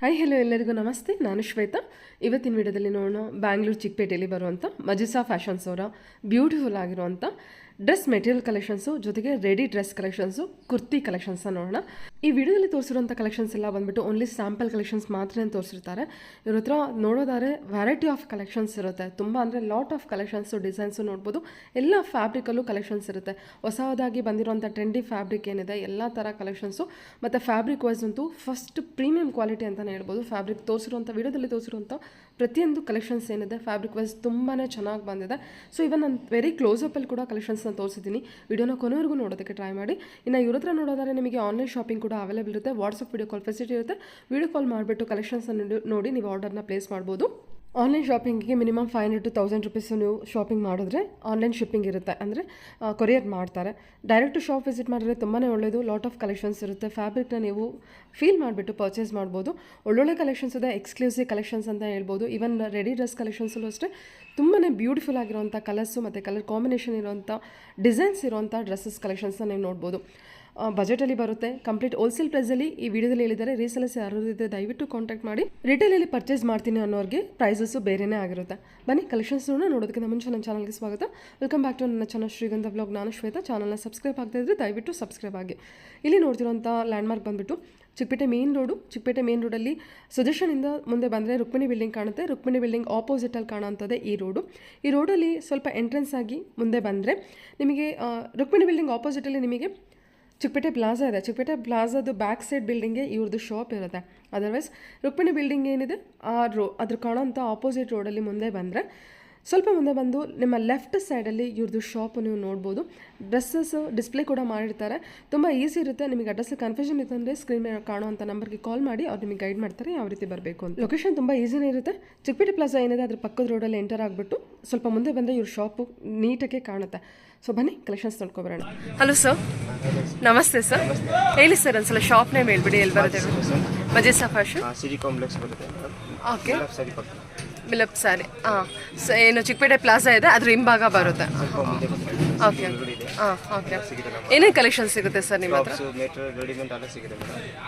Hi hello ಎಲ್ಲರಿಗೂ ನಮಸ್ತೆ. ನಾನು ಶ್ವೇತಾ. ಇವತ್ತಿನ ವಿಡಿಯೋದಲ್ಲಿ ನೋಡೋಣ ಬ್ಯಾಂಗ್ಳೂರು ಚಿಕ್ಕಪೇಟೆಯಲ್ಲಿ ಬರುವಂಥ ಮಜಿಸಾ ಫ್ಯಾಷನ್ಸ್ ಅವರ ಬ್ಯೂಟಿಫುಲ್ ಆಗಿರುವಂಥ ಡ್ರೆಸ್ ಮೆಟೀರಿಯಲ್ ಕಲೆಕ್ಷನ್ಸು ಜೊತೆಗೆ ರೆಡಿ ಡ್ರೆಸ್ ಕಲೆಕ್ಷನ್ಸು ಕುರ್ತಿ ಕಲೆಕ್ಷನ್ಸ್ನ ನೋಡೋಣ. ಈ ವಿಡಿಯೋದಲ್ಲಿ ತೋರಿಸಿರುವಂಥ ಕಲೆಕ್ಷನ್ಸ್ ಎಲ್ಲ ಬಂದ್ಬಿಟ್ಟು ಓನ್ಲಿ ಸ್ಯಾಂಪಲ್ ಕಲೆಕ್ಷನ್ಸ್ ಮಾತ್ರ ತೋರಿಸಿರ್ತಾರೆ. ಇವ್ರ ಹತ್ರ ನೋಡೋದಾದ್ರೆ ವೆರೈಟಿ ಆಫ್ ಕಲೆಕ್ಷನ್ಸ್ ಇರುತ್ತೆ. ತುಂಬ ಅಂದರೆ ಲಾಟ್ ಆಫ್ ಕಲೆಕ್ಷನ್ಸು ಡಿಸೈನ್ಸು ನೋಡ್ಬೋದು. ಎಲ್ಲ ಫ್ಯಾಬ್ರಿಕಲ್ಲೂ ಕಲೆಕ್ಷನ್ಸ್ ಇರುತ್ತೆ. ಹೊಸದಾಗಿ ಬಂದಿರುವಂಥ ಟ್ರೆಂಡಿ ಫ್ಯಾಬ್ರಿಕ್ ಏನಿದೆ ಎಲ್ಲ ಥರ ಕಲೆಕ್ಷನ್ಸು ಮತ್ತು ಫ್ಯಾಬ್ರಿಕ್ ವೈಸ್ ಅಂತೂ ಫಸ್ಟ್ ಪ್ರೀಮಿಯಂ ಕ್ವಾಲಿಟಿ ಅಂತಲೇ ಹೇಳ್ಬೋದು. ಫ್ಯಾಬ್ರಿಕ್ ತೋರಿಸಿರುವಂಥ ವಿಡಿಯೋದಲ್ಲಿ ತೋರಿಸಿರುವಂಥ ಪ್ರತಿಯೊಂದು ಕಲೆಕ್ಷನ್ಸ್ ಏನಿದೆ ಫ್ಯಾಬ್ರಿಕ್ ವೈಸ್ ತುಂಬಾ ಚೆನ್ನಾಗಿ ಬಂದಿದೆ. ಸೊ ಇವನ್ ನಾನು ವೆರಿ ಕ್ಲೋಸಪ್ಪಲ್ಲಿ ಕೂಡ ಕಲೆಕ್ಷನ್ಸ್ನ ತೋರಿಸಿದ್ದೀನಿ. ವಿಡಿಯೋನ ಕೊನೆವರೆಗೂ ನೋಡೋದಕ್ಕೆ ಟ್ರೈ ಮಾಡಿ. ಇನ್ನು ಇವ್ರ ಹತ್ರ ನೋಡೋದಾದ್ರೆ ನಿಮಗೆ ಆನ್ಲೈನ್ ಶಾಪಿಂಗ್ ಕೂಡ ಅವೈಲೇಬಲ್ ಇರುತ್ತೆ. ವಾಟ್ಸಪ್ ವಿಡಿಯೋ ಕಾಲ್ ಫೆಸಿಲಿಟಿ ಇರುತ್ತೆ. ವಿಡಿಯೋ ಕಾಲ್ ಮಾಡಿಬಿಟ್ಟು ಕಲೆಕ್ಷನ್ಸ್ನ ನೋಡಿ ನೀವು ಆರ್ಡರ್ನ ಪ್ಲೇಸ್ ಮಾಡ್ಬೋದು. ಆನ್ಲೈನ್ ಶಾಪಿಂಗಿಗೆ ಮಿನಿಮಮ್ 500 to 1000 ರುಪೀಸು ನೀವು ಶಾಪಿಂಗ್ ಮಾಡಿದ್ರೆ ಆನ್ಲೈನ್ ಶಿಪ್ಪಿಂಗ್ ಇರುತ್ತೆ, ಅಂದರೆ ಕೊರಿಯರ್ ಮಾಡ್ತಾರೆ. ಡೈರೆಕ್ಟು ಶಾಪ್ ವಿಸಿಟ್ ಮಾಡಿದ್ರೆ ತುಂಬಾ ಒಳ್ಳೆಯದು. ಲಾಟ್ ಆಫ್ ಕಲೆಕ್ಷನ್ಸ್ ಇರುತ್ತೆ. ಫ್ಯಾಬ್ರಿಕ್ನ ನೀವು ಫೀಲ್ ಮಾಡಿಬಿಟ್ಟು ಪರ್ಚೇಸ್ ಮಾಡ್ಬೋದು. ಒಳ್ಳೊಳ್ಳೆ ಕಲೆಕ್ಷನ್ಸ್ ಇದೆ, ಎಕ್ಸ್ಕ್ಲೂಸಿವ್ ಕಲೆಕ್ಷನ್ಸ್ ಅಂತ ಹೇಳ್ಬೋದು. ಈವನ್ ರೆಡಿ ಡ್ರೆಸ್ ಕಲೆಕ್ಷನ್ಸಲ್ಲೂ ಅಷ್ಟೇ ತುಂಬಾ ಬ್ಯೂಟಿಫುಲ್ ಆಗಿರುವಂಥ ಕಲರ್ಸು ಮತ್ತು ಕಲರ್ ಕಾಂಬಿನೇಷನ್ ಇರುವಂಥ ಡಿಸೈನ್ಸ್ ಇರುವಂಥ ಡ್ರೆಸ್ಸಸ್ ಕಲೆಕ್ಷನ್ಸ್ನ ನೀವು ನೋಡ್ಬೋದು. ಬಜೆಟಲ್ಲಿ ಬರುತ್ತೆ. ಕಂಪ್ಲೀಟ್ ಹೋಲ್ಸೇಲ್ ಪ್ರೈಸಲ್ಲಿ ಈ ವಿಡಿಯೋದಲ್ಲಿ ಹೇಳಿದ್ದಾರೆ. ರೀಸೇಲರ್ಸ್ ಯಾರು ಇದೆ ದಯವಿಟ್ಟು ಕಾಂಟ್ಯಾಕ್ಟ್ ಮಾಡಿ. ರಿಟೇಲಲ್ಲಿ ಪರ್ಚೇಸ್ ಮಾಡ್ತೀನಿ ಅನ್ನೋರಿಗೆ ಪ್ರೈಸಸ್ಸು ಬೇರೆಯೇ ಆಗಿರುತ್ತೆ. ಬನ್ನಿ ಕಲೆಕ್ಷನ್ಸ್ನ ನೋಡೋದಕ್ಕಿಂತ ಮುಂಚೆ ನನ್ನ ಚಾನಲ್ಗೆ ಸ್ವಾಗತ. ವೆಲ್ಕಮ್ ಬ್ಯಾಕ್ ಟು ನನ್ನ ಚಾನಲ್ ಶ್ರೀಗಂಧ ಬ್ಲಾಗ್. ನಾನು ಶ್ವೇತಾ. ಚಾನಲ್ನ ಸಬ್ಸ್ಕ್ರೈಬ್ ಆಗ್ತಾ ಇದ್ದರೆ ದಯವಿಟ್ಟು ಸಬ್ಸ್ಕ್ರೈಬ್ ಆಗಿ. ಇಲ್ಲಿ ನೋಡ್ತಿರೋಂಥ ಲ್ಯಾಂಡ್ಮಾರ್ಕ್ ಬಂದುಬಿಟ್ಟು Chickpet main road. Chickpet main ರೋಡಲ್ಲಿ ಸುದರ್ಶನಿಂದ ಮುಂದೆ ಬಂದರೆ ರುಕ್ಮಿಣಿ ಬಿಲ್ಡಿಂಗ್ ಕಾಣುತ್ತೆ. ರುಕ್ಮಿಣಿ ಬಿಲ್ಡಿಂಗ್ ಆಪೋಸಿಟಲ್ಲಿ ಕಾಣೋಂಥದ್ದೇ ಈ ರೋಡು. ಈ ರೋಡಲ್ಲಿ ಸ್ವಲ್ಪ ಎಂಟ್ರೆನ್ಸ್ ಆಗಿ ಮುಂದೆ ಬಂದರೆ ನಿಮಗೆ ರುಕ್ಮಿಣಿ ಬಿಲ್ಡಿಂಗ್ ಆಪೋಸಿಟಲ್ಲಿ ನಿಮಗೆ ಚಿಕ್ಕಪೇಟೆ ಪ್ಲಾಜಾ ಇದೆ. ಚಿಕ್ಕಪೇಟೆ ಪ್ಲಾಜಾದು ಬ್ಯಾಕ್ ಸೈಡ್ ಬಿಲ್ಡಿಂಗ್ಗೆ ಇವ್ರದ್ದು ಶಾಪ್ ಇರುತ್ತೆ. ಅದರ್ವೈಸ್ ರುಕ್ಮಿಣಿ ಬಿಲ್ಡಿಂಗ್ ಏನಿದೆ ಅದ್ರ ಕಾಣೋಂಥ ಆಪೋಸಿಟ್ ರೋಡಲ್ಲಿ ಮುಂದೆ ಬಂದರೆ ಸ್ವಲ್ಪ ಮುಂದೆ ಬಂದು ನಿಮ್ಮ ಲೆಫ್ಟ್ ಸೈಡಲ್ಲಿ ಇವ್ರದ್ದು ಶಾಪು ನೀವು ನೋಡ್ಬೋದು. ಡ್ರೆಸ್ಸಸ್ ಡಿಸ್ಪ್ಲೇ ಕೂಡ ಮಾಡಿರ್ತಾರೆ. ತುಂಬ ಈಸಿ ಇರುತ್ತೆ. ನಿಮಗೆ ಅಡ್ರೆಸ್ ಕನ್ಫ್ಯೂಷನ್ ಇತ್ತಂದರೆ ಸ್ಕ್ರೀನ್ ಮೇಲೆ ಕಾಣುವಂಥ ನಂಬರ್ಗೆ ಕಾಲ್ ಮಾಡಿ ಅವ್ರು ನಿಮಗೆ ಗೈಡ್ ಮಾಡ್ತಾರೆ ಯಾವ ರೀತಿ ಬರಬೇಕು ಅಂತ. ಲೊಕೇಶನ್ ತುಂಬ ಈಸಿನೇ ಇರುತ್ತೆ. ಚಿಕ್ಕಪೇಟೆ ಪ್ಲಾಜಾ ಏನಿದೆ ಅದ್ರ ಪಕ್ಕದ ರೋಡಲ್ಲಿ ಎಂಟರ್ ಆಗಿಬಿಟ್ಟು ಸ್ವಲ್ಪ ಮುಂದೆ ಬಂದರೆ ಇವ್ರ ಶಾಪು ನೀಟಾಗೆ ಕಾಣುತ್ತೆ. ಸೊ ಬನ್ನಿ ಕಲೆಕ್ಷನ್ಸ್ ನೋಡ್ಕೊಬರೋಣ. ಹಲೋ ಸರ್, ನಮಸ್ತೆ ಸರ್. ಹೇಳಿ ಸರ್ ಒಂದ್ಸಲ ಶಾಪ್ ನೇಮ್ ಹೇಳ್ಬಿಡಿ. ಎಲ್ಲಿ ಬರುತ್ತೆ? ಮಜಿಸಾ ಫ್ಯಾಷನ್ ಸಿಟಿ ಕಾಂಪ್ಲೆಕ್ಸ್ ಬರುತ್ತೆ. ಓಕೆ, ಮಿಲಪ್ ಸ್ಯಾರಿ. ಸೊ ಏನು ಚಿಕ್ಕಪೇಟೆ ಪ್ಲಾಜಾ ಇದೆ ಅದ್ರ ಹಿಂಭಾಗ ಬರುತ್ತೆ. ಓಕೆ ಹಾಂ, ಓಕೆ. ಏನೇನು ಕಲೆಕ್ಷನ್ ಸಿಗುತ್ತೆ ಸರ್ ನಿಮ್ಮ ಹತ್ರ?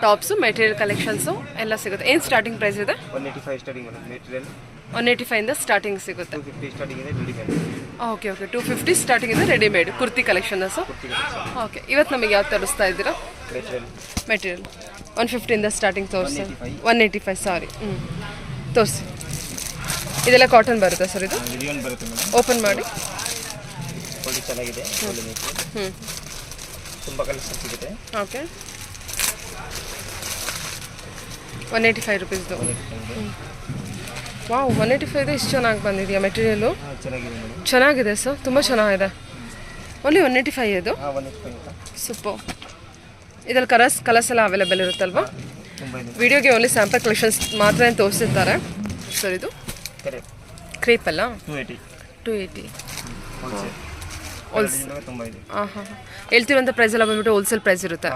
ಟಾಪ್ಸು ಮೆಟೀರಿಯಲ್ ಕಲೆಕ್ಷನ್ಸು ಎಲ್ಲ ಸಿಗುತ್ತೆ. ಏನು ಸ್ಟಾರ್ಟಿಂಗ್ ಪ್ರೈಸ್ ಇದೆ? 185 ಸ್ಟಾರ್ಟಿಂಗ್ ಮೆಟೀರಿಯಲ್. 185 ಸ್ಟಾರ್ಟಿಂಗ್ ಸಿಗುತ್ತೆ. 250 ಸ್ಟಾರ್ಟಿಂಗ್ ಇದೆ ರೆಡಿಮೇಡ್. ಓಕೆ ಓಕೆ, 250 ಸ್ಟಾರ್ಟಿಂಗ್ ಇದೆ readymade kurti collection sir. Okay, ಇವತ್ತು ನಮಗೆ ಯಾವ್ದು ತೋರಿಸ್ತಾ ಇದ್ದೀರಾ? ಮೆಟೀರಿಯಲ್ 150 ಸ್ಟಾರ್ಟಿಂಗ್ ತೋರಿಸಿ. 185 ಸಾರಿ. ತೋರಿಸಿ. ಇದೆಲ್ಲ ಕಾಟನ್ ಬರುತ್ತೆ ಸರ್? ಇದು ಓಪನ್ ಮಾಡಿ. ಚೆನ್ನಾಗಿದೆ. ತುಂಬ ಕಲೆಕ್ಷನ್ ಸಿಗುತ್ತೆ. ಓಕೆ, 185 ರುಪೀಸ್ದು. ವಾವ್, 185 ಇಷ್ಟು ಚೆನ್ನಾಗಿ ಬಂದಿದೆಯಾ ಮೆಟೀರಿಯಲು? ಚೆನ್ನಾಗಿದೆ ಸರ್, ತುಂಬ ಚೆನ್ನಾಗಿದೆ. ಓನ್ಲಿ 185 ಇದು? ಸೂಪರ್. ಇದರಲ್ಲಿ ಕಲರ್ಸ್ ಎಲ್ಲ ಅವೈಲೇಬಲ್ ಇರುತ್ತಲ್ವಾ? ವಿಡಿಯೋಗೆ ಓನ್ಲಿ ಸ್ಯಾಂಪಲ್ ಕಲೆಕ್ಷನ್ಸ್ ಮಾತ್ರ ತೋರಿಸಿರ್ತಾರೆ ಸರ್. ಇದು ಕ್ರೇಪ್ ಅಲ್ಲ? 280 ಹೇಳ್ತಿರೋಂಥ ಪ್ರೈಸ್ ಎಲ್ಲ ಬಂದ್ಬಿಟ್ಟು ಹೋಲ್ಸೇಲ್ ಪ್ರೈಸ್ ಇರುತ್ತೆ.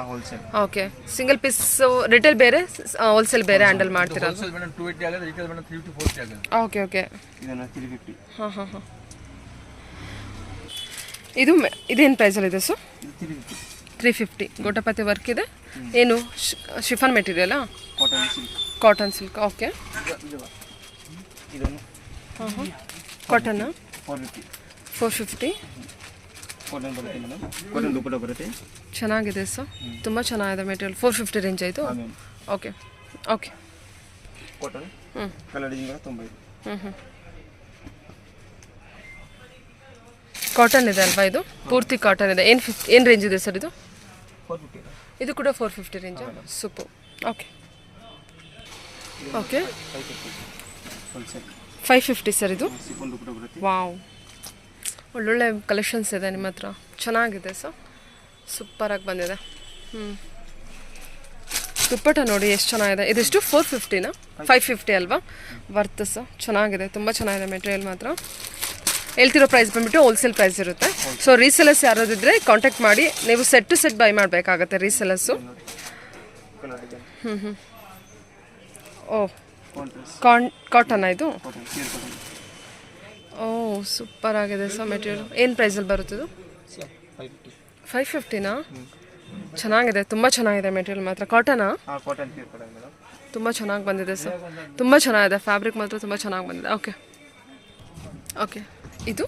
ಓಕೆ, ಸಿಂಗಲ್ ಪೀಸ್ ರಿಟೇಲ್ ಬೇರೆ ಹೋಲ್ಸೇಲ್ ಬೇರೆ ಹ್ಯಾಂಡಲ್ ಮಾಡ್ತೀರಾ? Okay okay. ಹಾಂ ಹಾಂ ಹಾಂ. ಇದೇನು ಪ್ರೈಸಲ್ಲಿದೆ ಸರ್? 350. ಗೋಟಪತಿ ವರ್ಕ್ ಇದೆ. ಏನು ಶಿಫಾನ್ ಮೆಟೀರಿಯಲಾ? Cotton silk. ಓಕೆ. ಹಾಂ ಹಾಂ. ಕಾಟನ್ನ 450. ಚೆನ್ನಾಗಿದೆ ಸರ್, ತುಂಬ ಚೆನ್ನಾಗಿದೆ ಮೆಟೀರಿಯಲ್. 450 ರೇಂಜ್ ಆಯಿತು. Okay okay. ಕಾಟನ್ ಇದೆ ಅಲ್ವಾ? ಇದು ಪೂರ್ತಿ ಕಾಟನ್ ಇದೆ. ಏನು ರೇಂಜ್ ಇದೆ ಸರ್ ಇದು? ಇದು ಕೂಡ 450 range. Super. Okay okay. 550 sir ಇದು. ವಾವ್, ಒಳ್ಳೊಳ್ಳೆ ಕಲೆಕ್ಷನ್ಸ್ ಇದೆ ನಿಮ್ಮ ಹತ್ರ. ಚೆನ್ನಾಗಿದೆ ಸರ್, ಸೂಪರಾಗಿ ಬಂದಿದೆ. ದುಪ್ಪಟ್ಟ ನೋಡಿ ಎಷ್ಟು ಚೆನ್ನಾಗಿದೆ. ಇದೆಷ್ಟು? 450ನಾ? 550 ಅಲ್ವಾ? ವರ್ತ್ ಸರ್, ಚೆನ್ನಾಗಿದೆ, ತುಂಬ ಚೆನ್ನಾಗಿದೆ ಮೆಟೀರಿಯಲ್ ಮಾತ್ರ. ಹೇಳ್ತಿರೋ ಪ್ರೈಸ್ ಬಂದ್ಬಿಟ್ಟು ಹೋಲ್ಸೇಲ್ ಪ್ರೈಸ್ ಇರುತ್ತೆ. ಸೊ ರೀಸೆಲರ್ಸ್ ಯಾರಾದಿದ್ದರೆ ಕಾಂಟ್ಯಾಕ್ಟ್ ಮಾಡಿ. ನೀವು ಸೆಟ್ ಟು ಸೆಟ್ ಬೈ ಮಾಡಬೇಕಾಗತ್ತೆ ರೀಸೆಲರ್ಸು. ಓ, ಕಾಟನ್ ಇದು? ಓ, ಸೂಪರ್ ಆಗಿದೆ ಸರ್ ಮೆಟೀರಿಯಲ್. ಏನು ಪ್ರೈಸಲ್ಲಿ ಬರುತ್ತಿದ್ದು? 550ನಾ? ಚೆನ್ನಾಗಿದೆ, ತುಂಬ ಚೆನ್ನಾಗಿದೆ ಮೆಟೀರಿಯಲ್ ಮಾತ್ರ. ಕಾಟನಾ? ತುಂಬ ಚೆನ್ನಾಗಿ ಬಂದಿದೆ ಸರ್, ತುಂಬ ಚೆನ್ನಾಗಿದೆ ಫ್ಯಾಬ್ರಿಕ್ ಮಾತ್ರ ತುಂಬ ಚೆನ್ನಾಗಿ ಬಂದಿದೆ. ಓಕೆ ಓಕೆ, ಇದು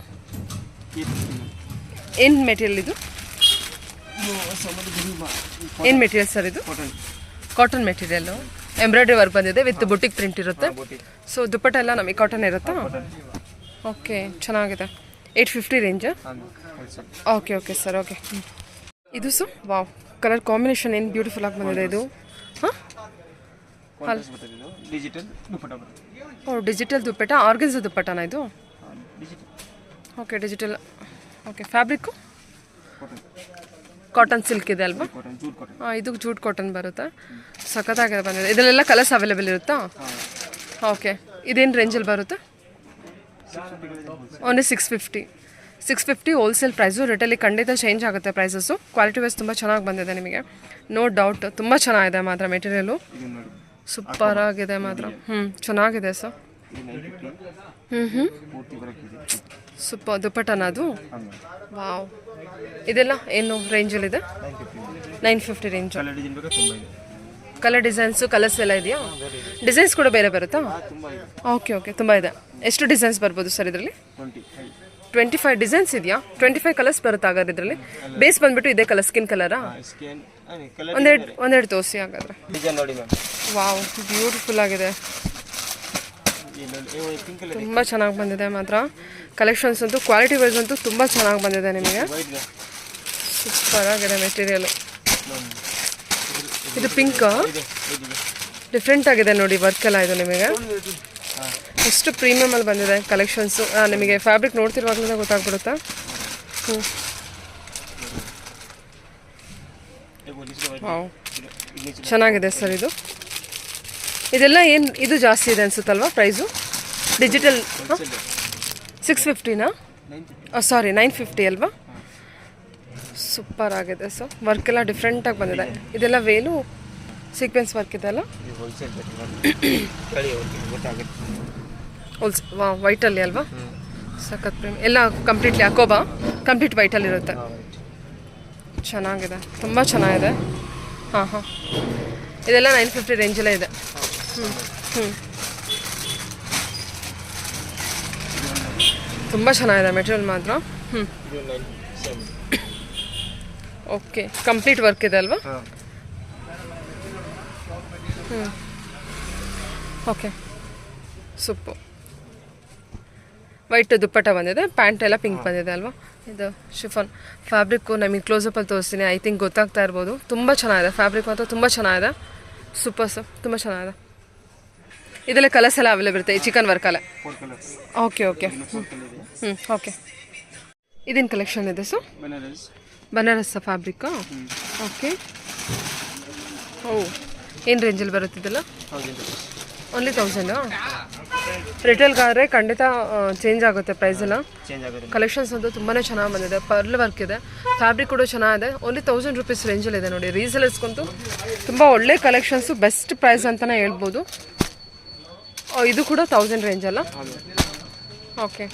ಏನು ಮೆಟೀರಿಯಲ್ ಇದು? ಏನು ಮೆಟೀರಿಯಲ್ ಸರ್ ಇದು? ಕಾಟನ್ ಮೆಟೀರಿಯಲ್ಲು, ಎಂಬ್ರಾಯ್ಡ್ರಿ ವರ್ಕ್ ಬಂದಿದೆ ವಿತ್ ಬುಟಿಕ್ ಪ್ರಿಂಟ್ ಇರುತ್ತೆ. ಸೊ ದುಪ್ಪಟ್ಟ ಎಲ್ಲ ನಮಗೆ ಕಾಟನ್ ಇರುತ್ತಾ? ಓಕೆ, ಚೆನ್ನಾಗಿದೆ. 850 range. Okay okay sir, okay. ಇದು ಸರ್ ವಾವ್, ಕಲರ್ ಕಾಂಬಿನೇಷನ್ ಏನು ಬ್ಯೂಟಿಫುಲ್ ಆಗಿ ಬಂದಿದೆ ಇದು. ಹಾಂ, ಓ ಡಿಜಿಟಲ್ ದುಪ್ಪಟ್ಟ, ಆರ್ಗನ್ಸ್ ದುಪ್ಪಟ್ಟನ ಇದು? Okay, digital. Okay, fabric cotton silk ಇದೆ ಅಲ್ವಾ? ಹಾಂ, ಇದು ಜೂಟ್ ಕಾಟನ್ ಬರುತ್ತೆ. ಸಖತ್ತಾಗಿದೆ ಬಂದಿದೆ. ಇದರಲ್ಲೆಲ್ಲ ಕಲರ್ಸ್ ಅವೈಲೇಬಲ್ ಇರುತ್ತಾ? ಓಕೆ, ಇದೇನು ರೇಂಜಲ್ಲಿ ಬರುತ್ತೆ? Only 650 wholesale price. ರೇಟಲ್ಲಿ ಖಂಡಿತ ಚೇಂಜ್ ಆಗುತ್ತೆ ಪ್ರೈಸಸ್ಸು. ಕ್ವಾಲಿಟಿ ವೈಸ್ ತುಂಬ ಚೆನ್ನಾಗಿ ಬಂದಿದೆ ನಿಮಗೆ, ನೋ ಡೌಟ್. ತುಂಬ ಚೆನ್ನಾಗಿದೆ ಮಾತ್ರ ಮೆಟೀರಿಯಲು, ಸೂಪರ್ ಆಗಿದೆ ಮಾತ್ರ. ಚೆನ್ನಾಗಿದೆ ಸರ್. ಸೂಪರ್ ದುಪ್ಪಟ್ಟನ ಅದು? ವಾವ್. ಇದೆಲ್ಲ ಏನು ರೇಂಜಲ್ಲಿದೆ? 950 ರೇಂಜು. ಕಲರ್ ಡಿಸೈನ್ಸು, ಕಲರ್ಸ್ ಎಲ್ಲ ಇದೆಯಾ? ಡಿಸೈನ್ಸ್ ಕೂಡ ಬೇರೆ ಬರುತ್ತಾ? ಓಕೆ ಓಕೆ, ತುಂಬ ಇದೆ. ಎಷ್ಟು ಡಿಸೈನ್ಸ್ ಬರ್ಬೋದು ಸರ್ ಇದರಲ್ಲಿ? 25 ಡಿಸೈನ್ಸ್ ಇದೆಯಾ? 25 ಕಲರ್ಸ್ ಬರುತ್ತೆ ಹಾಗಾದ್ರೆ ಇದರಲ್ಲಿ. ಬೇಸ್ ಬಂದ್ಬಿಟ್ಟು ಇದೇ ಕಲರ್, ಸ್ಕಿನ್ ಕಲರಾ? ಒಂದೆರಡು ತೋರಿಸಿ ಹಾಗಾದ್ರೆ. ವಾವ್, ಬ್ಯೂಟಿಫುಲ್ ಆಗಿದೆ, ತುಂಬ ಚೆನ್ನಾಗಿ ಬಂದಿದೆ ಮಾತ್ರ. ಕಲೆಕ್ಷನ್ಸ್ ಅಂತೂ ಕ್ವಾಲಿಟಿ ವೈಸ್ ಅಂತೂ ತುಂಬ ಚೆನ್ನಾಗಿ ಬಂದಿದೆ ನಿಮಗೆ, ಸೂಪರ್ ಆಗಿದೆ ಮೆಟೀರಿಯಲು. ಇದು ಪಿಂಕ್ ಡಿಫ್ರೆಂಟ್ ಆಗಿದೆ ನೋಡಿ, ವರ್ಕ್ ಎಲ್ಲ ಇದು ನಿಮಗೆ ಎಷ್ಟು ಪ್ರೀಮಿಯಮಲ್ಲಿ ಬಂದಿದೆ ಕಲೆಕ್ಷನ್ಸು. ನಿಮಗೆ ಫ್ಯಾಬ್ರಿಕ್ ನೋಡ್ತಿರುವಾಗಲೇ ಗೊತ್ತಾಗ್ಬಿಡುತ್ತಾ. ವಾವ್, ಚೆನ್ನಾಗಿದೆ ಸರ್ ಇದು. ಇದೆಲ್ಲ ಏನು ಇದು ಜಾಸ್ತಿ ಇದೆ ಅನ್ಸುತ್ತಲ್ವಾ ಪ್ರೈಸು? ಡಿಜಿಟಲ್ 650ನಾ? ಸಾರಿ 950 ಅಲ್ವಾ? ಸೂಪರ್ ಆಗಿದೆ ಸರ್, ವರ್ಕ್ ಎಲ್ಲ ಡಿಫ್ರೆಂಟಾಗಿ ಬಂದಿದೆ. ಇದೆಲ್ಲ ವೇಲು ಸೀಕ್ವೆನ್ಸ್ ವರ್ಕ್ ಇದೆ ಅಲ್ಲ? ವೈಟಲ್ಲಿ ಅಲ್ವಾ? ಸಖತ್ ಪ್ರೇಮ್ ಎಲ್ಲ ಕಂಪ್ಲೀಟ್ಲಿ ಅಕೋಬಾ ಕಂಪ್ಲೀಟ್ ವೈಟಲ್ಲಿ ಇರುತ್ತೆ. ಚೆನ್ನಾಗಿದೆ, ತುಂಬ ಚೆನ್ನಾಗಿದೆ. ಹಾಂ ಹಾಂ, ಇದೆಲ್ಲ 950 ರೇಂಜಲ್ಲೇ ಇದೆ. ತುಂಬ ಚೆನ್ನಾಗಿದೆ ಮೆಟೀರಿಯಲ್ ಮಾತ್ರ. ಓಕೆ, ಕಂಪ್ಲೀಟ್ ವರ್ಕ್ ಇದೆ ಅಲ್ವಾ? Okay, super. ವೈಟ್ ದುಪ್ಪಟ್ಟ ಬಂದಿದೆ, ಪ್ಯಾಂಟ್ ಎಲ್ಲ ಪಿಂಕ್ ಬಂದಿದೆ ಅಲ್ವಾ? ಇದು ಶಿಫಾನ್ ಫ್ಯಾಬ್ರಿಕ್ಕು ನಮಗೆ ಕ್ಲೋಸಪ್ಪಲ್ಲಿ ತೋರಿಸ್ತೀನಿ. ಐ ಥಿಂಕ್ ಗೊತ್ತಾಗ್ತಾ ಇರ್ಬೋದು. ತುಂಬ ಚೆನ್ನಾಗಿದೆ ಫ್ಯಾಬ್ರಿಕ್ ಮಾತ್ರ, ತುಂಬ ಚೆನ್ನಾಗಿದೆ. ಸೂಪರ್ ಸರ್, ತುಂಬ ಚೆನ್ನಾಗಿದೆ. ಇದೆಲ್ಲ ಕಲರ್ಸ್ ಎಲ್ಲ ಅವೈಲೇಬಲ್ ಇರುತ್ತೆ ಈ ಚಿಕನ್ ವರ್ಕಲ್ಲೇ? Okay okay. ಓಕೆ, ಇದೇನು ಕಲೆಕ್ಷನ್ ಇದೆ ಸರ್? ಬನಾರಸ್ ಫ್ಯಾಬ್ರಿಕ್ಕಾ? ಓಕೆ. ಓ, ಏನು ರೇಂಜಲ್ಲಿ ಬರುತ್ತಿದ್ದಲ್ಲ? ಓನ್ಲಿ 1000? ರಿಟೇಲ್ಗಾದರೆ ಖಂಡಿತ ಚೇಂಜ್ ಆಗುತ್ತೆ ಪ್ರೈಸ್ ಎಲ್ಲ. ಕಲೆಕ್ಷನ್ಸ್ ಅಂತೂ ತುಂಬಾ ಚೆನ್ನಾಗಿ ಬಂದಿದೆ. ಪರ್ಲ್ ವರ್ಕ್ ಇದೆ, ಫ್ಯಾಬ್ರಿಕ್ ಕೂಡ ಚೆನ್ನಾಗಿದೆ. ಓನ್ಲಿ 1000 ರುಪೀಸ್ ರೇಂಜಲ್ಲಿ ಇದೆ ನೋಡಿ. ರೀಸೇಲರ್ಸ್ಗಂತೂ ತುಂಬ ಒಳ್ಳೆ ಕಲೆಕ್ಷನ್ಸು, ಬೆಸ್ಟ್ ಪ್ರೈಸ್ ಅಂತಲೇ ಹೇಳ್ಬೋದು. ಇದು ಕೂಡ 1000 ರೇಂಜ್ ಅಲ್ಲ? ಓಕೆ,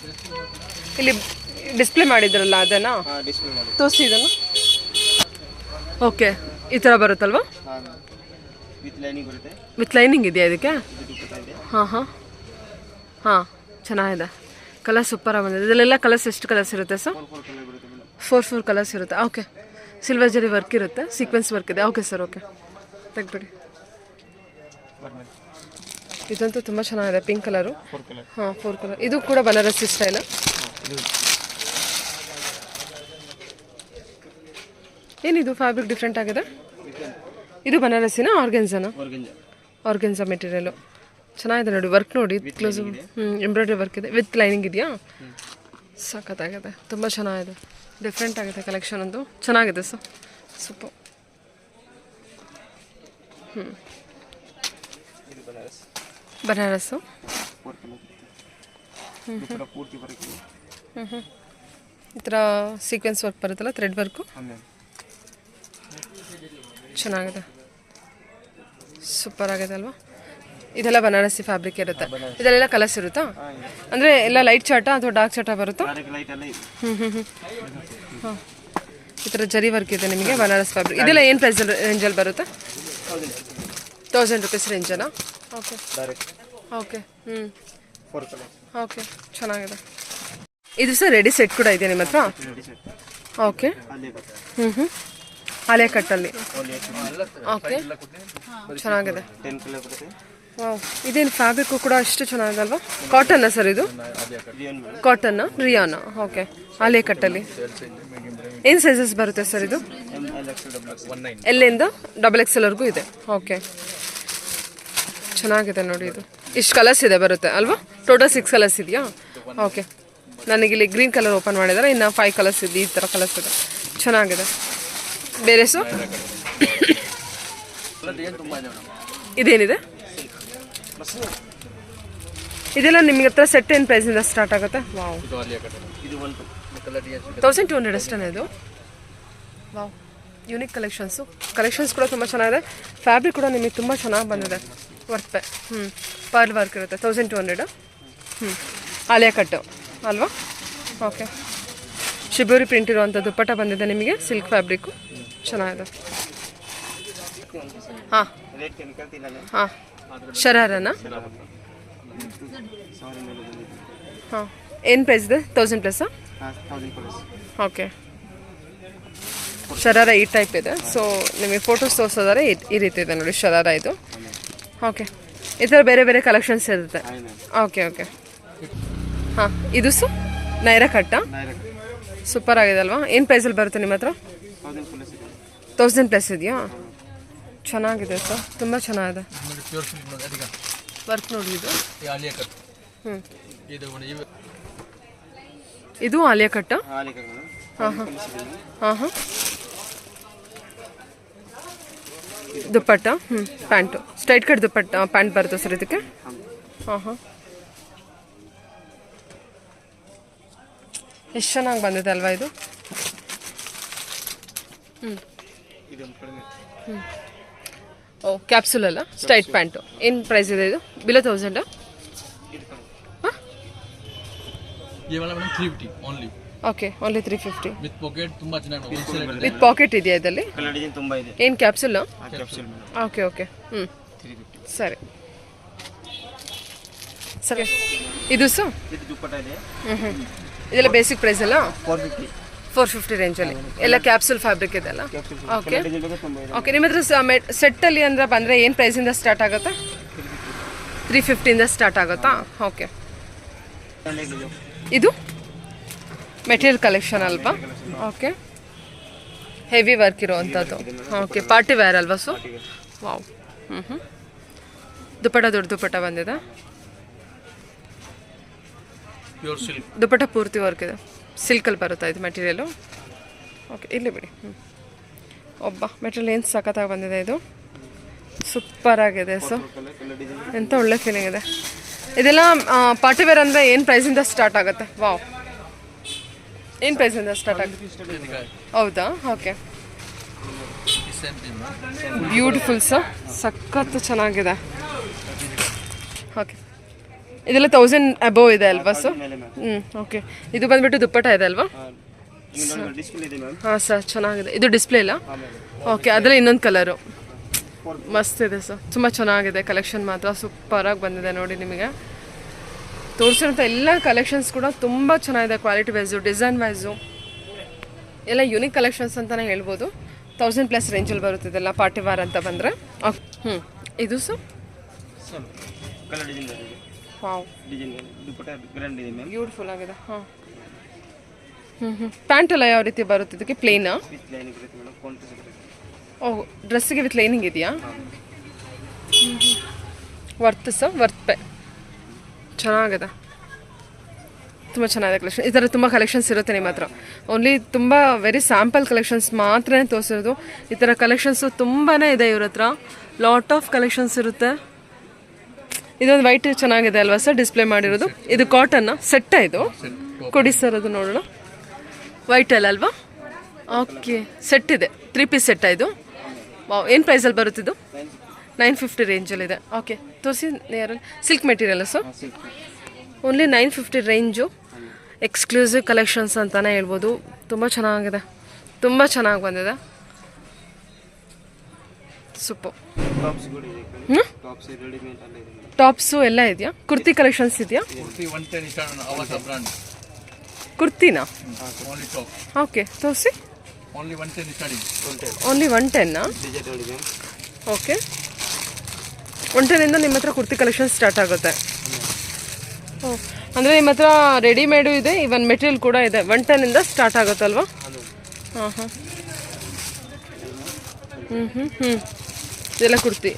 ಇಲ್ಲಿ ಡಿಸ್ಪ್ಲೇ ಮಾಡಿದ್ರಲ್ಲ ಅದನ್ನು ತೋರಿಸಿ ಇದನ್ನು. ಓಕೆ, ಈ ಥರ ಬರುತ್ತಲ್ವಾ? ವಿತ್ ಲೈನಿಂಗ್ ಇದೆಯಾ ಇದಕ್ಕೆ? ಹಾಂ ಹಾಂ ಹಾಂ, ಚೆನ್ನಾಗಿದೆ. ಕಲರ್ ಸೂಪರಾಗಿ ಬಂದಿದೆ. ಇದರಲ್ಲೆಲ್ಲ ಕಲರ್ಸ್ ಎಷ್ಟು ಕಲರ್ಸ್ ಇರುತ್ತೆ ಸರ್? 4 ಕಲರ್ಸ್ ಇರುತ್ತೆ. ಓಕೆ, ಸಿಲ್ವರ್ ಜರಿ ವರ್ಕ್ ಇರುತ್ತೆ, ಸೀಕ್ವೆನ್ಸ್ ವರ್ಕ್ ಇದೆ. ಓಕೆ ಸರ್, ಓಕೆ, ತೆಗ್ಬಿಡಿ. ಇದಂತೂ ತುಂಬ ಚೆನ್ನಾಗಿದೆ, ಪಿಂಕ್ ಕಲರು. ಹಾಂ, 4 ಕಲರ್. ಇದು ಕೂಡ ಬನಾರಸಿ ಸ್ಟೈಲ್. ಏನಿದು ಫ್ಯಾಬ್ರಿಕ್ ಡಿಫ್ರೆಂಟ್ ಆಗಿದೆ? ಇದು ಬನಾರಸಿನ ಆರ್ಗೆನ್ಸನ? ಆರ್ಗೆನ್ಸಾ ಮೆಟೀರಿಯಲು ಚೆನ್ನಾಗಿದೆ ನೋಡಿ. ವರ್ಕ್ ನೋಡಿ, ಕ್ಲೋಸ್ ಎಂಬ್ರಾಯ್ಡ್ರಿ ವರ್ಕ್ ಇದೆ, ವಿತ್ ಲೈನಿಂಗ್ ಇದೆಯಾ? ಸಖತ್ತಾಗಿದೆ, ತುಂಬ ಚೆನ್ನಾಗಿದೆ, ಡಿಫ್ರೆಂಟ್ ಆಗಿದೆ ಕಲೆಕ್ಷನ್ ಅಂತೂ. ಚೆನ್ನಾಗಿದೆ ಸರ್, ಸೂಪರ್. ಬನಾರಸ್ಸು ಈ ಥರ ಸೀಕ್ವೆನ್ಸ್ ವರ್ಕ್ ಬರುತ್ತಲ್ಲ, ಥ್ರೆಡ್ ವರ್ಕು ಚೆನ್ನಾಗಿದೆ, ಸೂಪರ್ ಆಗಿದೆ ಅಲ್ವಾ? ಇದೆಲ್ಲ ಬನಾರಸಿ ಫ್ಯಾಬ್ರಿಕ್ ಇರುತ್ತೆ. ಇದೆಲ್ಲ ಕಲರ್ಸ್ ಇರುತ್ತಾ? ಅಂದರೆ ಎಲ್ಲ ಲೈಟ್ ಚಾರ್ಟಾ ಅಥವಾ ಡಾರ್ಕ್ ಚಾರ್ಟಾ ಬರುತ್ತಾ? ಹಾಂ, ಈ ಥರ ಜರಿ ವರ್ಕ್ ಇದೆ ನಿಮಗೆ ಬನಾರಸ್ ಫ್ಯಾಬ್ರಿಕ್. ಇದೆಲ್ಲ ಏನು ಪ್ರೈಸ್ ರೇಂಜಲ್ಲಿ ಬರುತ್ತೆ? 1000 rupees ರೇಂಜನಾ? ಓಕೆ ಡೈರೆಕ್ಟ್ ಓಕೆ ಹ್ಞೂ 4 ಕಲರ್ ಓಕೆ ಚೆನ್ನಾಗಿದೆ. ಇದು ಸರ್ ರೆಡಿ ಸೆಟ್ ಕೂಡ ಇದೆ ನಿಮ್ಮ ಹತ್ರ? ರೆಡಿ ಸೆಟ್ ಓಕೆ ಅಲ್ಲಿ ಹ್ಞೂ ಹಳೆ ಕಟ್ಟಲ್ಲಿ. ಓನ್ಲಿ ಓಕೆ ಚೆನ್ನಾಗಿದೆ. 10 ಕಲರ್ ಬರುತ್ತೆ. ವಾವ್, ಇದೇನು ಫ್ಯಾಬ್ರಿಕ್ಕು ಕೂಡ ಅಷ್ಟು ಚೆನ್ನಾಗಲ್ವಾ? ಕಾಟನ್ನ ಸರ್ ಇದು? Rayon madam. ಕಾಟನ್ನ ರಿಯಾನ. ಓಕೆ ಹಳೆ ಕಟ್ಟಲ್ಲಿ ಏನು ಸೈಜಸ್ ಬರುತ್ತೆ ಸರ್ ಇದು? ML ಎಲ್ಲಿಂದ XXL ಇದೆ. ಓಕೆ ಚೆನ್ನಾಗಿದೆ ನೋಡಿ. ಇದು ಇಷ್ಟು ಕಲರ್ಸ್ ಇದೆ ಬರುತ್ತೆ ಅಲ್ವಾ? ಟೋಟಲ್ 6 ಕಲರ್ಸ್ ಇದೆಯಾ? ಓಕೆ ನನಗಿಲ್ಲಿ ಗ್ರೀನ್ ಕಲರ್ ಓಪನ್ ಮಾಡಿದ್ದಾರೆ, ಇನ್ನು 5 ಕಲರ್ಸ್ ಇದೆ. ಈ ಥರ ಕಲರ್ಸ್ ಇದೆ, ಚೆನ್ನಾಗಿದೆ. ಬೇರೆ ಸು ಇದೇನಿದೆ? ಇದೆಲ್ಲ ನಿಮಗೆ ಹತ್ರ ಸೆಟ್ ಏನು ಪ್ರೈಸಿಂದ ಸ್ಟಾರ್ಟ್ ಆಗುತ್ತೆ? ವಾವ್, ಇದು 1200 ಅಷ್ಟೇ ಇದು. ವಾವ್, ಯೂನಿಕ್ ಕಲೆಕ್ಷನ್ಸ್ ಕೂಡ ತುಂಬ ಚೆನ್ನಾಗಿದೆ. ಫ್ಯಾಬ್ರಿಕ್ ಕೂಡ ನಿಮಗೆ ತುಂಬ ಚೆನ್ನಾಗಿ ಬಂದಿದೆ. ವರ್ತ್ ಪರ್ಲ್ ವರ್ಕ್ ಇರುತ್ತೆ. 1200 ಆಲಿಯಾ ಕಟ್ಟು ಅಲ್ವಾ? ಓಕೆ ಶಿಬೂರಿ ಪ್ರಿಂಟ್ ಇರುವಂಥ ದುಪ್ಪಟ್ಟ ಬಂದಿದೆ ನಿಮಗೆ, ಸಿಲ್ಕ್ ಫ್ಯಾಬ್ರಿಕ್ಕು ಚೆನ್ನಾಗಿದೆ. ಹಾಂ ರೇಟ್ ಕೆಮಿಕಲ್ ತಿನ್ನಲ್ಲ. ಹಾಂ ಶರಾರನಾ? ಸಾರಿ ಮೇಲೆ ಬಂದಿದೆ. ಹಾಂ ಏನು ಪ್ರೈಸ್ ಇದೆ? 1000 ಪ್ಲಸ್ಸಾ? 1000 ಕಲರ್ಸ್. ಓಕೆ ಶರಾರ ಈ ಟೈಪ್ ಇದೆ. ಸೊ ನಿಮಗೆ ಫೋಟೋಸ್ ತೋರಿಸೋದಾರೆ ಈ ರೀತಿ ಇದೆ ನೋಡಿ ಶರಾರ ಇದು. ಓಕೆ ಈ ಥರ ಬೇರೆ ಬೇರೆ ಕಲೆಕ್ಷನ್ಸ್ ಇರುತ್ತೆ. ಓಕೆ ಓಕೆ ಹಾಂ ಇದು ನೈರಾ ಕಟ್ಟ ಡೈರೆಕ್ಟ್ ಸೂಪರ್ ಆಗಿದೆ ಅಲ್ವಾ? ಏನು ಪ್ರೈಸಲ್ಲಿ ಬರುತ್ತೆ ನಿಮ್ಮ ಹತ್ರ? 1000 ಪ್ಲಸ್ ಇದೆ. 1000 ಪ್ಲಸ್ ಇದೆಯಾ? ಚೆನ್ನಾಗಿದೆ ಸರ್, ತುಂಬ ಚೆನ್ನಾಗಿದೆ. ವರ್ಕ್ ನೋಡಿ ಇದು. ಹ್ಞೂ ಇದು ಆಲಿಯಾ ಕಟ್ಟ. ಹಾಲಿ ಕಲರ್. ಹಾಂ ಹಾಂ ಹಾಂ ಹಾಂ ದುಪ್ಪಟ್ಟ ಪ್ಯಾಂಟು ಸ್ಟ್ರೈಟ್ ಕಟ್ ದುಪ್ಪಟ್ಟ ಪ್ಯಾಂಟ್ ಬರುತ್ತೆ ಸರ್ ಇದಕ್ಕೆ. ಹಾಂ ಹಾಂ ಎಷ್ಟು ಚೆನ್ನಾಗಿ ಬಂದಿದೆ ಅಲ್ವಾ ಇದು? ಇದು ಒಂದು ಕಡಿಮೆ. ಓ ಕ್ಯಾಪ್ಸುಲ್ ಅಲ್ಲ, ಸ್ಟ್ರೈಟ್ ಪ್ಯಾಂಟು. ಏನು ಪ್ರೈಸ್ ಇದೆ ಇದು? ಬಿಲೋ 1000? ಇದು ಹಾಂ ये वाला madam 350 only okay only 350 with pocket ತುಂಬಾ ಚೆನ್ನಾಗಿ ಹೋಲ್ಸೇಲ್ ವಿತ್ ಪಾಕೆಟ್ ಇದೆಯಾ ಇದರಲ್ಲಿ? ಕಲರ್ ಡಿಸೈನ್ ತುಂಬಾ ಇದೆ. ಏನು capsule? Capsule madam. Okay okay 350. ಸರಿ ಸರಿ. ಇದು ಇದು ದುಪ್ಪಟ್ಟ ಇದೆ. ಇದೆಲ್ಲ ಬೇಸಿಕ್ ಪ್ರೈಸ್ ಅಲ್ಲ? 450. 450 ರೇಂಜಲ್ಲಿ ಎಲ್ಲ ಕ್ಯಾಪ್ಸುಲ್ ಫ್ಯಾಬ್ರಿಕ್ ಇದೆ ಅಲ್ಲ? ಕ್ಯಾಪ್ಸೂಲ್ ಓಕೆ ಕಲರ್ ಡಿಸೈನ್ ಬಗ್ಗೆ ತುಂಬಾ ಇದೆ. ಓಕೆ ನಿಮ್ಮ ಹತ್ರ ಸೆಟ್ಟಲ್ಲಿ ಅಂದರೆ ಬಂದರೆ ಏನು ಪ್ರೈಸಿಂದ ಸ್ಟಾರ್ಟ್ ಆಗುತ್ತಾ? 350ಇಂದ ಸ್ಟಾರ್ಟ್ ಆಗುತ್ತಾ? ಓಕೆ ಇದು ಮೆಟೀರಿಯಲ್ ಕಲೆಕ್ಷನ್ ಅಲ್ವಾ? ಓಕೆ ಹೆವಿ ವರ್ಕ್ ಇರೋವಂಥದ್ದು. ಓಕೆ ಪಾರ್ಟಿ ವೇರ್ ಅಲ್ವಾ? ಸೊ ವಾವ್ ದುಪ್ಪಟ್ಟ ದೊಡ್ಡ ದುಪ್ಪಟ್ಟ ಬಂದಿದೆ. ಪ್ಯೂರ್ ಸಿಲ್ಕ್ ದುಪ್ಪಟ್ಟ ಪೂರ್ತಿ ವರ್ಕ್ ಇದೆ, ಸಿಲ್ಕಲ್ಲಿ ಬರುತ್ತಾ ಇದು ಮೆಟೀರಿಯಲು? ಓಕೆ ಇಲ್ಲಿ ಬಿಡಿ. ಒಬ್ಬ ಮೆಟೀರಿಯಲ್ ಏನು ಸಖತ್ತಾಗಿ ಬಂದಿದೆ ಇದು, ಸೂಪರ್ ಆಗಿದೆ. ಸೊ ಕಲರ್ ಡಿಸೈನ್ ಎಂಥ ಒಳ್ಳೆ ಫೀಲಿಂಗ್ ಇದೆ. ಇದೆಲ್ಲ ಪಾರ್ಟಿ ವೇರ್ ಅಂದರೆ ಏನು ಪ್ರೈಸಿಂದ ಸ್ಟಾರ್ಟ್ ಆಗುತ್ತೆ? ವಾವ್, ಏನು ಪ್ರೈಸಿಂದ ಸ್ಟಾರ್ಟ್ ಆಗುತ್ತೆ? ಹೌದಾ? Okay same thing beautiful sir, ಸಖತ್ತು ಚೆನ್ನಾಗಿದೆ. ಓಕೆ ಇದೆಲ್ಲ 1000 ಅಬೋವ್ ಇದೆ ಅಲ್ವಾ ಸರ್? ಮೇಲೆ ಮ್ಯಾಮ್. ಓಕೆ ಇದು ಬಂದ್ಬಿಟ್ಟು ದುಪ್ಪಟ್ಟ ಇದೆ ಅಲ್ವಾ? ಇನ್ನೊಂದು ಡಿಸ್ಪ್ಲೇ ಇದೆ ಮ್ಯಾಮ್. ಹಾಂ ಸರ್ ಚೆನ್ನಾಗಿದೆ. ಇದು ಡಿಸ್ಪ್ಲೇ ಇಲ್ಲ? ಆಮೇಲೆ ಓಕೆ ಅದರಲ್ಲಿ ಇನ್ನೊಂದು ಕಲರು ಮಸ್ತ್ ಇದೆ ಸರ್, ತುಂಬ ಚೆನ್ನಾಗಿದೆ. ಕಲೆಕ್ಷನ್ ಮಾತ್ರ ಸೂಪರಾಗಿ ಬಂದಿದೆ ನೋಡಿ. ನಿಮಗೆ ತೋರಿಸಿರೋಂಥ ಎಲ್ಲ ಕಲೆಕ್ಷನ್ಸ್ ಕೂಡ ತುಂಬ ಚೆನ್ನಾಗಿದೆ. ಕ್ವಾಲಿಟಿ ವೈಸು ಡಿಸೈನ್ ವೈಸು ಎಲ್ಲ ಯೂನಿಕ್ ಕಲೆಕ್ಷನ್ಸ್ ಅಂತಲೇ ಹೇಳ್ಬೋದು. 1000 ಪ್ಲಸ್ ರೇಂಜಲ್ಲಿ ಬರುತ್ತಿದೆಲ್ಲ ಪಾರ್ಟಿ ವಾರ್ ಅಂತ ಬಂದರೆ. ಇದು ಸರ್ ಸೇಮ್ ಕಲರ್ ಡಿಸೈನ್ ಇದೆ. ವಾವ್ ಡಿಸೈನ್ ದುಪ್ಪಟ್ಟ ಗ್ರ್ಯಾಂಡ್ ಇದೆ ಮ್ಯಾಮ್. ಬ್ಯೂಟಿಫುಲ್ ಆಗಿದೆ. ಹಾಂ ಪ್ಯಾಂಟ್ ಎಲ್ಲ ಯಾವ ರೀತಿ ಬರುತ್ತೆ ಇದಕ್ಕೆ? ಪ್ಲೇನಾ? ವಿತ್ ಲೈನಿಂಗ್ ಇರುತ್ತೆ ಮೇಡಮ್. ಕಾಂಟ್ರಾಸ್ಟ್ ಇರುತ್ತೆ. ಓಹ್ ಡ್ರೆಸ್ಸಿಗೆ ವಿತ್ ಲೈನಿಂಗ್ ಇದೆಯಾ? ವರ್ತ್ ಸರ್, ವರ್ತ್ ಪೇ ಚೆನ್ನಾಗಿದೆ, ತುಂಬ ಚೆನ್ನಾಗಿದೆ ಕಲೆಕ್ಷನ್. ಈ ಥರ ತುಂಬ ಕಲೆಕ್ಷನ್ಸ್ ಇರುತ್ತೆ ನಿಮ್ಮ ಹತ್ರ. ಓನ್ಲಿ ತುಂಬ ವೆರಿ ಸ್ಯಾಂಪಲ್ ಕಲೆಕ್ಷನ್ಸ್ ಮಾತ್ರ ತೋರಿಸಿರೋದು. ಈ ಥರ ಕಲೆಕ್ಷನ್ಸು ತುಂಬಾ ಇದೆ ಇವ್ರ ಹತ್ರ, ಲಾಟ್ ಆಫ್ ಕಲೆಕ್ಷನ್ಸ್ ಇರುತ್ತೆ. ಇದೊಂದು ವೈಟ್ ಚೆನ್ನಾಗಿದೆ ಅಲ್ವಾ ಸರ್ ಡಿಸ್ಪ್ಲೇ ಮಾಡಿರೋದು? ಇದು ಕಾಟನ್ನ ಸೆಟ್ಟ ಇದು? ಕೊಡಿ ಸರ್ ಅದು ನೋಡೋಣ. ವೈಟ್ ಅಲ್ಲ ಅಲ್ವಾ? ಓಕೆ ಸೆಟ್ ಇದೆ, 3 ಪೀಸ್ ಸೆಟ್ಟ ಇದು? ವಾವ್ ಏನು ಪ್ರೈಸಲ್ಲಿ ಬರುತ್ತಿದ್ದು? 950 ರೇಂಜಲ್ಲಿದೆ. ಓಕೆ ತೋರಿಸಿ ನಿಯರಲ್ಲಿ. Silk material sir? Only 950 range. Exclusive collections ಅಂತಲೇ ಹೇಳ್ಬೋದು. ತುಂಬ ಚೆನ್ನಾಗಿದೆ, ತುಂಬ ಚೆನ್ನಾಗಿ ಬಂದಿದೆ. ಸೂಪರ್. ಟಾಪ್ಸ್ ಕೂಡ ಇದೆ. ಹ್ಞೂ ಟಾಪ್ಸ್ ರೆಡಿಮೇಡ್ ಎಲ್ಲ ಇದೆ ಮೇಡಮ್. ಟಾಪ್ಸು ಎಲ್ಲ ಇದೆಯಾ? ಕುರ್ತಿ ಕಲೆಕ್ಷನ್ಸ್ ಇದೆಯಾ? ಕುರ್ತಿ 110 ಸ್ಟಾರ್ಟ್ ಅವರ್ ಬ್ರಾಂಡ್ ಕುರ್ತಿನಾ? ಓನ್ಲಿ ಟಾಪ್ ಓಕೆ ತೋರಿಸಿ. ಓನ್ಲಿ 110 ಸ್ಟಾರ್ಟಿಂಗ್. ಓನ್ಲಿ 110ನಾ? ಡಿಜಿಟಲ್ ಇದೆ ಓಕೆ 110ಇಂದ ನಿಮ್ಮ ಹತ್ರ ಕುರ್ತಿ ಕಲೆಕ್ಷನ್ ಸ್ಟಾರ್ಟ್ ಆಗುತ್ತೆ. ಓ ಅಂದರೆ ನಿಮ್ಮ ಹತ್ರ ರೆಡಿಮೇಡು ಇದೆ, ಇವನ್ ಮೆಟೀರಿಯಲ್ ಕೂಡ ಇದೆ. 110ಇಂದ ಸ್ಟಾರ್ಟ್ ಆಗುತ್ತಲ್ವಾ? ಹಾಂ ಹಾಂ ಹ್ಞೂ ಇದೆಲ್ಲ ಕುರ್ತಿ.